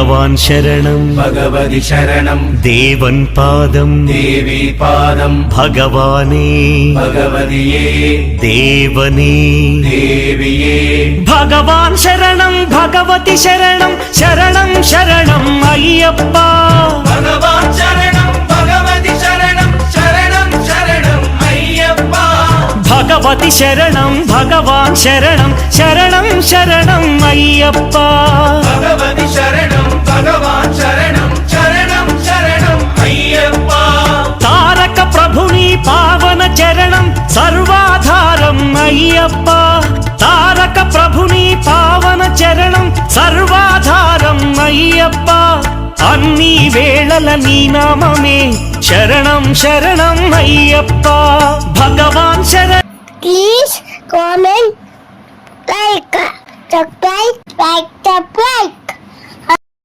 ഭഗവാൻ ശരണം ഭഗവതി ശരണം ദേവൻ പാദം ദേവി പാദം ഭഗവാനേ ഭഗവതിയേ ദേവനേ ദേവിയേ ഭഗവാൻ ശരണം ഭഗവതി ശരണം ശരണം ശരണം അയ്യപ്പ ഭഗവാൻ ശരണം ഭഗവതി ശരണം ശരണം ശരണം അയ്യപ്പ ഭഗവതി ശരണം ഭഗവാൻ ശരണം ശരണം ശരണം അയ്യപ്പ ഭഗവതി ശരണം ഭഗവാൻ ശരണം ശരണം ശരണം അയ്യപ്പ താരക ప్రభుని పావన చరణం సర్వాధారం అయ్యప్ప తారక ప్రభుని పావన చరణం సర్వాధారం అయ్యప్ప అన్ని వేళల నీ నామమే శరణం శరణం అయ్యప్ప భగవాన్ శరణం. Please comment, like, subscribe, like.